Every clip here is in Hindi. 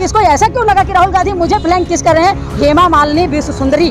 इसको ऐसा क्यों लगा कि राहुल गांधी मुझे फ्लैंक किस कर रहे हैं? हेमा मालिनी विश्व सुंदरी,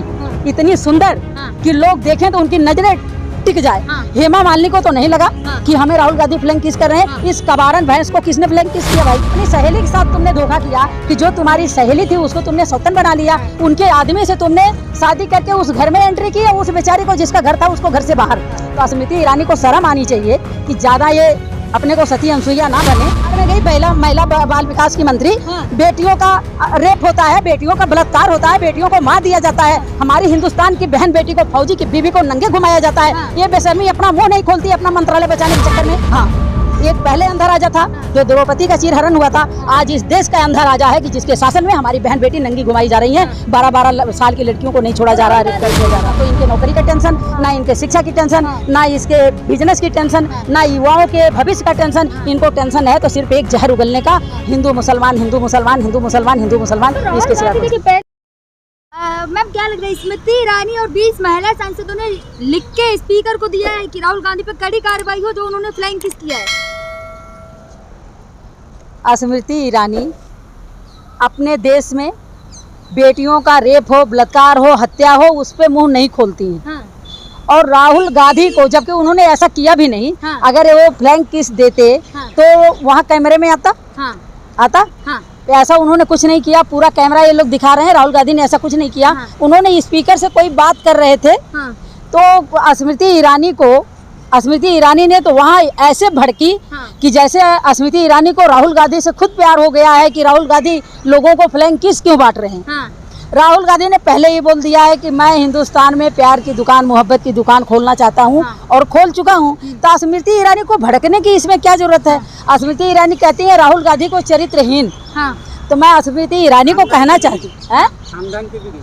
इतनी सुंदर कि लोग देखें तो उनकी नजरें टिक जाए। हेमा मालिनी को तो नहीं लगा कि हमें राहुल गांधी फ्लैंक किस कर रहे हैं। इस कबारन भैंस को किसने फ्लैंक किस किया भाई? अपनी सहेली के साथ तुमने धोखा किया कि जो तुम्हारी सहेली थी उसको तुमने सौतन बना लिया, उनके आदमी से तुमने शादी करके उस घर में एंट्री की, उस बेचारी को जिसका घर था उसको घर से बाहर। तो स्मृति ईरानी को शर्म आनी चाहिए कि ज्यादा ये अपने को सती अनसुईया ना बने। में गई महिला बाल विकास की मंत्री, बेटियों का रेप होता है, बेटियों का बलात्कार होता है, बेटियों को मार दिया जाता है, हमारी हिंदुस्तान की बहन बेटी को, फौजी की बीवी को नंगे घुमाया जाता है। ये बेशर्मी अपना मुंह नहीं खोलती अपना मंत्रालय बचाने के चक्कर में। हाँ, एक पहले अंधा राजा था जो द्रौपदी का चीरहरण हुआ था, आज इस देश का अंधा राजा है कि जिसके शासन में हमारी बहन बेटी नंगी घुमाई जा रही हैं। 12-12 साल की लड़कियों को नहीं छोड़ा जा रहा, रेप कर दिया जा रहा। तो इनके नौकरी का टेंशन ना, इनके शिक्षा की टेंशन ना, इसके बिजनेस की टेंशन ना, युवाओं के भविष्य का टेंशन। इनको टेंशन है तो सिर्फ एक जहर उगलने का, हिंदू मुसलमान हिंदू मुसलमान हिंदू मुसलमान हिंदू मुसलमान। इसके सिवा मैम क्या लग रहा है, स्मृति ईरानी और 20 महिला सांसदों ने लिख के स्पीकर को दिया है कि राहुल गांधी पर कड़ी कार्रवाई हो जो उन्होंने फ्लैंक किस किया है? स्मृति ईरानी अपने देश में बेटियों का रेप हो, बलात्कार हो, हत्या हो, उस पे मुंह नहीं खोलती हैं। हाँ। और राहुल गांधी को, जबकि उन्होंने ऐसा किया भी नहीं। हाँ। अगर वो फ्लैंक किस देते हाँ। तो वहाँ कैमरे में आता। हाँ। आता। हाँ। ऐसा उन्होंने कुछ नहीं किया, पूरा कैमरा ये लोग दिखा रहे हैं, राहुल गांधी ने ऐसा कुछ नहीं किया। हाँ। उन्होंने स्पीकर से कोई बात कर रहे थे। हाँ। तो स्मृति ईरानी ने तो वहाँ ऐसे भड़की। हाँ। कि जैसे स्मृति ईरानी को राहुल गांधी से खुद प्यार हो गया है कि राहुल गांधी लोगों को फ्लैंक किस क्यों बांट रहे हैं। हाँ। राहुल गांधी ने पहले ही बोल दिया है कि मैं हिंदुस्तान में प्यार की दुकान, मोहब्बत की दुकान खोलना चाहता हूँ। हाँ। और खोल चुका हूँ। तो स्मृति ईरानी को भड़कने की इसमें क्या जरूरत है? हाँ। स्मृति ईरानी कहती है राहुल गांधी को चरित्रहीन। हाँ। तो मैं स्मृति ईरानी को कहना चाहती हूँ,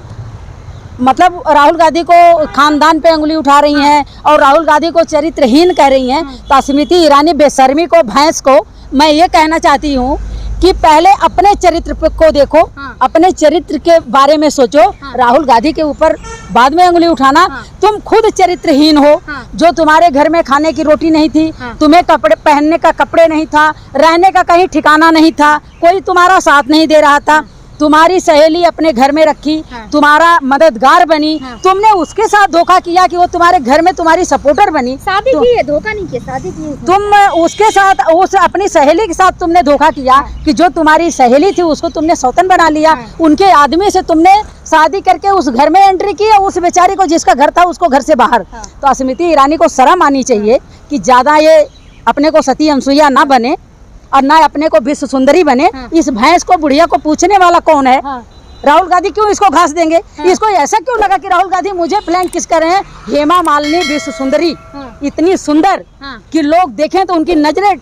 मतलब राहुल गांधी को खानदान पे उंगली उठा रही हैं और राहुल गांधी को चरित्रहीन कह रही हैं। तो स्मृति ईरानी बेशर्मी को, भैंस को मैं ये कहना चाहती हूँ कि पहले अपने चरित्र को देखो। हाँ। अपने चरित्र के बारे में सोचो। हाँ। राहुल गांधी के ऊपर बाद में उंगली उठाना। हाँ। तुम खुद चरित्रहीन हो। हाँ। जो तुम्हारे घर में खाने की रोटी नहीं थी। हाँ। तुम्हें कपड़े पहनने का कपड़े नहीं था, रहने का कहीं ठिकाना नहीं था, कोई तुम्हारा साथ नहीं दे रहा था। हाँ। तुम्हारी सहेली अपने घर में रखी। हाँ। तुम्हारा मददगार बनी। हाँ। तुमने उसके साथ धोखा किया कि वो तुम्हारे घर में तुम्हारी सपोर्टर बनी। शादी की है, धोखा नहीं किया, शादी की है। तुम उसके साथ, उस अपनी सहेली के साथ तुमने धोखा किया। हाँ। कि जो तुम्हारी सहेली थी उसको तुमने सौतन बना लिया। हाँ। उनके आदमी से तुमने शादी करके उस घर में एंट्री की, उस बेचारी को जिसका घर था उसको घर से बाहर। हाँ। तो स्मृति ईरानी को शर्म आनी चाहिए कि ज्यादा ये अपने को सती अनसुईया ना बने और ना अपने को विश्व सुंदरी बने। हाँ। इस भैंस को, बुढ़िया को पूछने वाला कौन है? हाँ। राहुल गांधी क्यों इसको घास देंगे? हाँ। इसको ऐसा क्यों लगा कि राहुल गांधी मुझे फ्लैंक किस कर रहे हैं? हेमा मालिनी विश्व सुंदरी। हाँ। इतनी सुंदर। हाँ। कि लोग देखें तो उनकी नजरें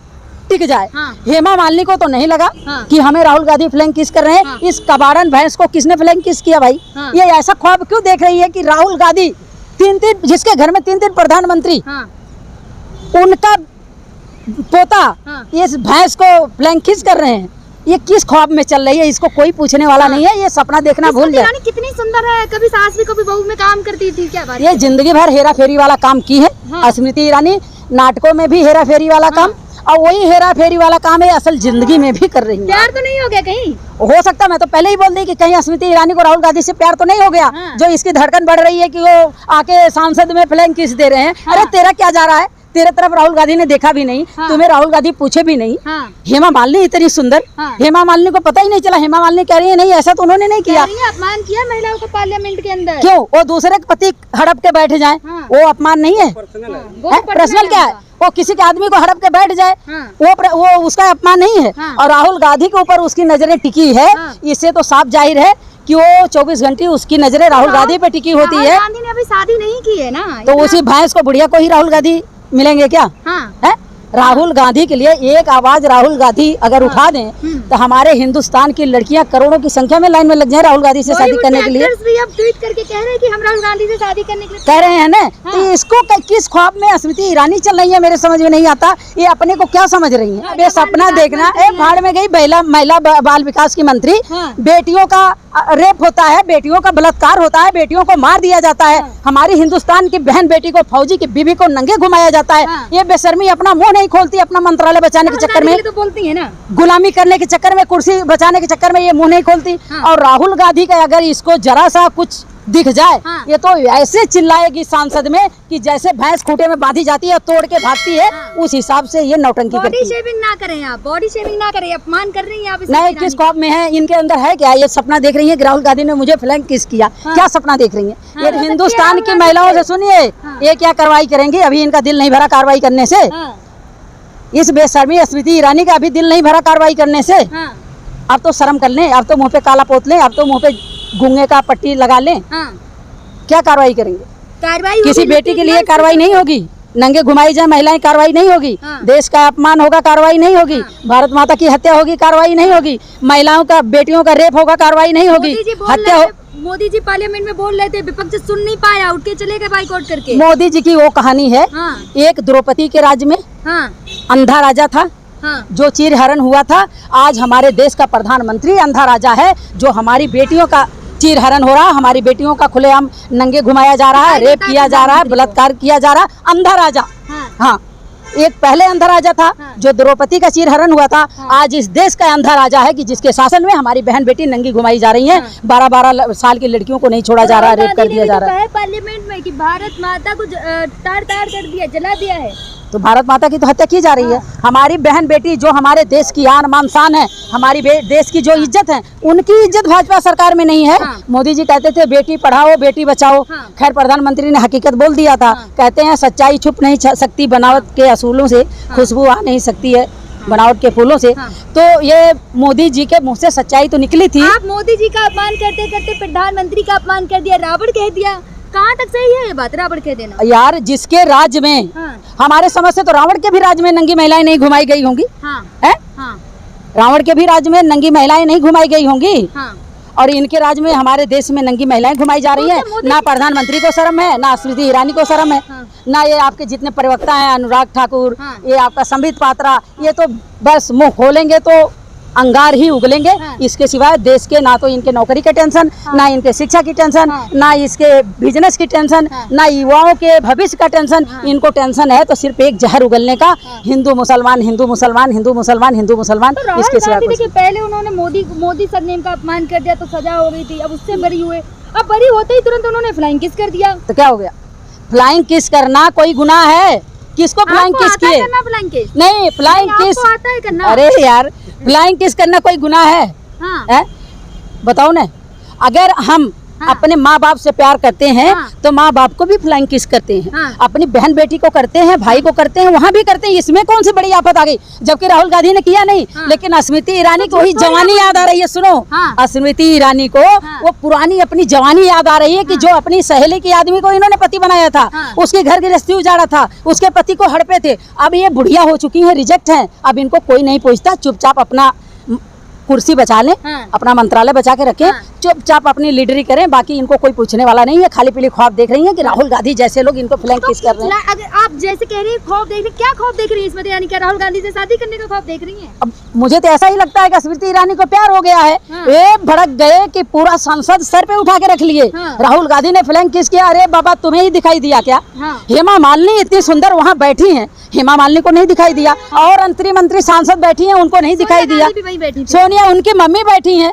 टिक जाए। हाँ। हेमा मालिनी को तो नहीं लगा। हाँ। कि हमें राहुल गांधी फ्लैंक किस कर रहे हैं। हाँ। इस कबारन भैंस को किसने फ्लैंक किस किया भाई? हाँ। ये ऐसा ख्वाब क्यों देख रही है कि राहुल गांधी जिसके घर में 3 प्रधानमंत्री, उनका पोता। हाँ। इस भैंस को फ्लैंक किस कर रहे हैं? ये किस ख्वाब में चल रही है? इसको कोई पूछने वाला नहीं है। ये सपना देखना भूल जाए। कितनी सुंदर है, कभी सास भी कभी बहू में काम करती थी क्या बात? ये जिंदगी भर हेरा फेरी वाला काम की है। हाँ। स्मृति ईरानी नाटकों में भी हेरा फेरी वाला काम। और वही हेरा फेरी वाला काम है असल जिंदगी में भी कर रही है। प्यार तो नहीं हो गया कहीं? हो सकता, मैं तो पहले ही बोल दी कि कहीं स्मृति ईरानी को राहुल गांधी से प्यार तो नहीं हो गया। हाँ। जो इसकी धड़कन बढ़ रही है कि वो आके सांसद में फ्लैंक किस दे रहे हैं। हाँ। अरे तेरा क्या जा रहा है? तेरे तरफ राहुल गांधी ने देखा भी नहीं। हाँ। तुम्हें राहुल गांधी पूछे भी नहीं। हाँ। हेमा मालिनी इतनी सुंदर। हाँ। हेमा मालिनी को पता ही नहीं चला। हेमा मालिनी कह रही है नहीं ऐसा तो उन्होंने नहीं किया। अपमान किया महिलाओं को पार्लियामेंट के अंदर। क्यों? वो दूसरे के पति हड़प के बैठ जाए। हाँ। वो अपमान नहीं है? पर्सनल क्या है? वो किसी के आदमी को हड़प के बैठ जाए। हाँ। वो उसका अपमान नहीं है। हाँ। और राहुल गांधी के ऊपर उसकी नजरें टिकी है। हाँ। इससे तो साफ जाहिर है कि वो 24 घंटे उसकी नजरें राहुल गांधी पे टिकी होती है। गांधी ने अभी शादी नहीं की है ना, तो उसी भैंस को, बुढ़िया को ही राहुल गांधी मिलेंगे क्या? हाँ। है? राहुल गांधी के लिए एक आवाज राहुल गांधी अगर उठा दें तो हमारे हिंदुस्तान की लड़कियां करोड़ों की संख्या में लाइन में लग जाए राहुल गांधी से शादी करने के लिए। भी अब ट्वीट करके कह रहे हैं कि हम राहुल गांधी से शादी करने के लिए कह रहे हैं ना। हाँ। तो इसको किस ख्वाब में स्मृति ईरानी चल रही है मेरे समझ में नहीं आता। ये अपने को क्या समझ रही है? ये सपना देखना। भाड़ में गई महिला बाल विकास की मंत्री। हाँ। बेटियों का रेप होता है, बेटियों का बलात्कार होता है, बेटियों को मार दिया जाता है, हमारी हिंदुस्तान की बहन बेटी को, फौजी की बीवी को नंगे घुमाया जाता है। ये बेशर्मी अपना मुंह नहीं खोलती अपना मंत्रालय बचाने के चक्कर में, तो बोलती है ना, गुलामी करने के चक्कर में, कुर्सी बचाने के चक्कर में ये मुंह नहीं खोलती। और राहुल गांधी का अगर इसको जरा सा कुछ दिख जाए ये तो ऐसे चिल्लाएगी सांसद में कि जैसे भैंस खूंटे में बांधी जाती है तोड़ के भागती है, उस हिसाब से ये नौटंकी करती है। बॉडी शेमिंग ना करें आप, बॉडी शेमिंग ना करें, अपमान कर रही हैं आप। नहीं, किस ख्वाब में है, इनके अंदर है क्या? ये सपना देख रही है कि राहुल गांधी ने मुझे फ्लैंक किस किया, क्या सपना देख रही है? ये हिंदुस्तान की महिलाओं से सुनिए, ये क्या कार्रवाई करेंगी? अभी इनका दिल नहीं भरा कार्रवाई करने से। इस बेशर्मी स्मृति ईरानी का अभी दिल नहीं भरा कार्रवाई करने से। अब तो शर्म कर लें, अब तो मुंह पे काला पोत लें, अब तो मुंह पे गूंगे का पट्टी लगा लें। क्या कार्रवाई करेंगे? कार्रवाई किसी बेटी के लिए कार्रवाई नहीं होगी, नंगे घुमाई जाए महिलाएं, कार्रवाई नहीं होगी। देश का अपमान होगा, कार्रवाई नहीं होगी। भारत माता की हत्या होगी, कार्रवाई नहीं होगी। महिलाओं का, बेटियों का रेप होगा, कार्रवाई नहीं होगी। हत्या हो, मोदी जी पार्लियामेंट में बोल रहे थे, विपक्ष सुन नहीं पाया, उठ के चले गए बाइकआउट करके। मोदी जी की वो कहानी है, एक द्रौपदी के राज्य में अंधा राजा था जो चीर हरण हुआ था। आज हमारे देश का प्रधानमंत्री अंधा राजा है जो हमारी बेटियों का चीर हरण हो रहा है, हमारी बेटियों का खुलेआम नंगे घुमाया जा रहा है, रेप किया जा रहा है, बलात्कार किया जा रहा है। अंधा राजा, हाँ, एक पहले अंधा राजा था जो द्रौपदी का चीर हरण हुआ था। आज इस देश का अंधा राजा है कि जिसके शासन में हमारी बहन बेटी नंगी घुमाई जा रही हैं। 12-12 साल की लड़कियों को नहीं छोड़ा जा रहा, रेप कर दिया जा रहा है। पार्लियामेंट में कि भारत माता को तार तार कर दिया, जला दिया है। तो भारत माता की तो हत्या की जा रही है। हमारी बहन बेटी जो हमारे देश की आन मान शान है, हमारी देश की जो इज्जत है, उनकी इज्जत भाजपा सरकार में नहीं है। मोदी जी कहते थे बेटी पढ़ाओ बेटी बचाओ। खैर प्रधानमंत्री ने हकीकत बोल दिया था। कहते हैं सच्चाई छुप नहीं सकती, बनावट के असूलों से खुशबू आ नहीं सकती है, बनावट के फूलों से। तो ये मोदी जी के मुंह से सच्चाई तो निकली थी। आप मोदी जी का अपमान करते करते प्रधानमंत्री का अपमान कर दिया, रावण कह दिया। कहाँ तक सही है ये बात, रावण कह देना? यार जिसके राज्य में, हमारे समझ से तो रावण के भी राज्य में नंगी महिलाएं नहीं घुमाई गई होंगी। रावण के भी राज्य में नंगी महिलाएं नहीं घुमाई गई होंगी। और इनके राज्य में, हमारे देश में नंगी महिलाएं घुमाई जा रही हैं। ना प्रधानमंत्री को शर्म है, ना स्मृति ईरानी को शर्म है, ना ये आपके जितने प्रवक्ता हैं, अनुराग ठाकुर, ये आपका संबित पात्रा, ये तो बस मुंह खोलेंगे तो अंगार ही उगलेंगे। इसके सिवाय देश के ना तो इनके नौकरी के टेंशन, ना इनके शिक्षा की टेंशन, ना इसके बिजनेस की टेंशन, ना युवाओं के भविष्य का टेंशन। इनको टेंशन है तो सिर्फ एक जहर उगलने का, हिंदू मुसलमान, हिंदू मुसलमान, हिंदू मुसलमान, हिंदू मुसलमान। तो इसके सिवाय देखिए, पहले उन्होंने मोदी सरनेम का अपमान कर दिया तो सजा हो गई थी, अब उससे बरी हुए। अब बरी होते ही तुरंत उन्होंने फ्लाइंग किस कर दिया। तो क्या हो गया? फ्लाइंग किस करना कोई गुनाह है? किसको फ्लाइंग किस किए? नहीं, फ्लाइंग किस आता है करना? अरे यार, फ्लाइंग किस करना कोई गुनाह है? है? बताओ ना। अगर हम अपने माँ बाप से प्यार करते हैं तो माँ बाप को भी फ्लाइंग किस करते हैं। अपनी बहन बेटी को करते हैं, भाई को करते हैं, वहाँ भी करते हैं। इसमें कौन सी बड़ी आफत आ गई? जबकि राहुल गांधी ने किया नहीं। लेकिन स्मृति ईरानी को वही जवानी याद आ रही है। सुनो, स्मृति ईरानी को वो पुरानी अपनी जवानी याद आ रही है कि जो अपनी सहेली के आदमी को इन्होंने पति बनाया था, उसके घर गृहस्थी उजाड़ा था, उसके पति को हड़पे थे। अब ये बुढ़िया हो चुकी है, रिजेक्ट है। अब इनको कोई नहीं पूछता, चुपचाप अपना कुर्सी बचा लें, अपना मंत्रालय बचा के रखें, चुपचाप अपनी लीडरी करें। बाकी इनको कोई पूछने वाला नहीं है। खाली पीली ख्वाब देख रही हैं कि राहुल गांधी जैसे लोग इनको फ्लैंक किस कर रहे हैं। अगर आप जैसे कह रही हैं ख्वाब देख रही, क्या ख्वाब देख रही है इसमें? यानी क्या राहुल गांधी से शादी करने का ख्वाब देख रही हैं? अब मुझे तो ऐसा ही लगता है कि स्मृति ईरानी को प्यार हो गया है। ये भड़क गए कि पूरा संसद सर पे उठा के रख लिए। राहुल गांधी ने फ्लैंक किस किया? अरे बाबा, तुम्हें ही दिखाई दिया क्या? हेमा मालिनी इतनी सुंदर वहाँ बैठी हैं, हेमा मालिनी को नहीं दिखाई दिया। और मंत्री सांसद बैठी हैं, उनको नहीं दिखाई दिया। सोनिया उनकी मम्मी बैठी हैं,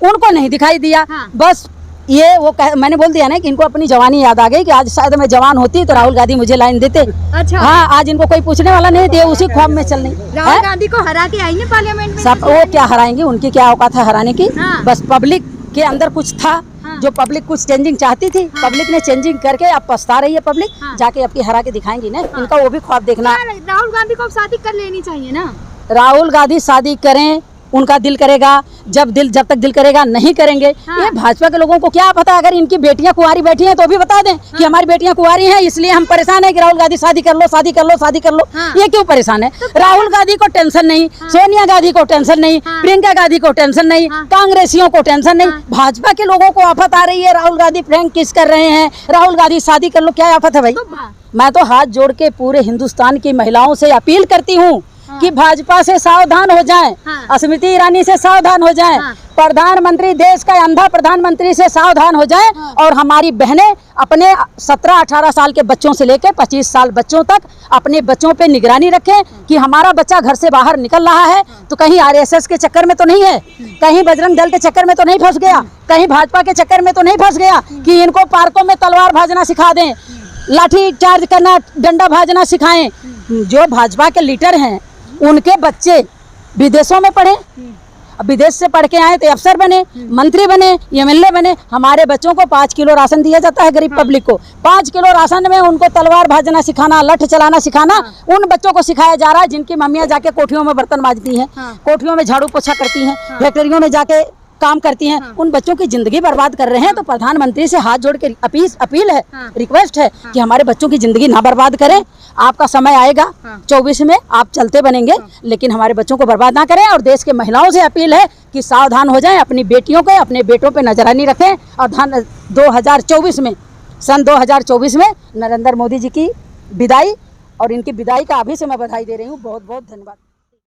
उनको नहीं दिखाई दिया। बस ये मैंने बोल दिया ना कि इनको अपनी जवानी याद आ गई कि आज शायद मैं जवान होती तो राहुल गांधी मुझे लाइन देते। अच्छा। हाँ, आज इनको कोई पूछने वाला नहीं थे, उसी ख्वाब में चल रही। राहुल गांधी को हरा के आई है पार्लियामेंट में। सब वो क्या हराएंगे? उनकी क्या औकात है हराने की? बस पब्लिक के अंदर कुछ था जो पब्लिक कुछ चेंजिंग चाहती थी। पब्लिक ने चेंजिंग करके अब पछता रही है। पब्लिक जाके अब की हरा के दिखाएंगी ना। इनका वो भी ख्वाब देखना। राहुल गांधी को शादी कर लेनी चाहिए ना। राहुल गांधी शादी करें, उनका दिल करेगा। जब तक दिल करेगा नहीं करेंगे। ये भाजपा के लोगों को क्या पता? अगर इनकी बेटियां कुंवारी बैठी हैं तो भी बता दें कि हमारी बेटियां कुंवारी हैं, इसलिए हम परेशान हैं कि राहुल गांधी शादी कर लो, शादी कर लो, शादी कर लो। ये क्यों परेशान है? राहुल गांधी को टेंशन नहीं, सोनिया गांधी को टेंशन नहीं, प्रियंका गांधी को टेंशन नहीं, कांग्रेसियों को टेंशन नहीं। भाजपा के लोगों को आफत आ रही है। राहुल गांधी फ्लैंक किस कर रहे हैं, राहुल गांधी शादी कर लो, क्या आफत है भाई? मैं तो हाथ जोड़ के पूरे हिंदुस्तान की महिलाओं से अपील करती हूँ कि भाजपा से सावधान हो जाएं, हाँ। स्मृति ईरानी से सावधान हो जाएं, हाँ। प्रधानमंत्री, देश का अंधा प्रधानमंत्री से सावधान हो जाएं, हाँ। और हमारी बहनें अपने 17-18 साल के बच्चों से लेकर 25 साल बच्चों तक अपने बच्चों पे निगरानी रखें कि हमारा बच्चा घर से बाहर निकल रहा है तो कहीं आरएसएस के चक्कर में तो नहीं है, कहीं बजरंग दल के चक्कर में तो नहीं फंस गया, कहीं भाजपा के चक्कर में तो नहीं फंस गया कि इनको पार्कों में तलवार भाजना सिखा दें, लाठी चार्ज करना, डंडा भाजना सिखाएं। जो भाजपा के लीडर हैं उनके बच्चे विदेशों में पढ़े, विदेश से पढ़ के आए तो अफसर बने, मंत्री बने, एमएलए बने। हमारे बच्चों को 5 किलो राशन दिया जाता है गरीब पब्लिक को। 5 किलो राशन में उनको तलवार भाजना सिखाना, लठ चलाना सिखाना उन बच्चों को सिखाया जा रहा है जिनकी मम्मियाँ जाके कोठियों में बर्तन मांजती हैं, कोठियों में झाड़ू पोछा करती हैं, फैक्ट्रियों में जाके काम करती हैं। उन बच्चों की जिंदगी बर्बाद कर रहे हैं। तो प्रधानमंत्री से हाथ जोड़ के अपील है, रिक्वेस्ट है कि हमारे बच्चों की जिंदगी ना बर्बाद करें। आपका समय आएगा 24 में, आप चलते बनेंगे, लेकिन हमारे बच्चों को बर्बाद ना करें। और देश के महिलाओं से अपील है कि सावधान हो जाएं, अपनी बेटियों को, अपने बेटों पे नजरानी रखें। और 2024 में, सन 2024 में नरेंद्र मोदी जी की विदाई, और इनकी विदाई का अभी से मैं बधाई दे रही हूँ। बहुत बहुत धन्यवाद।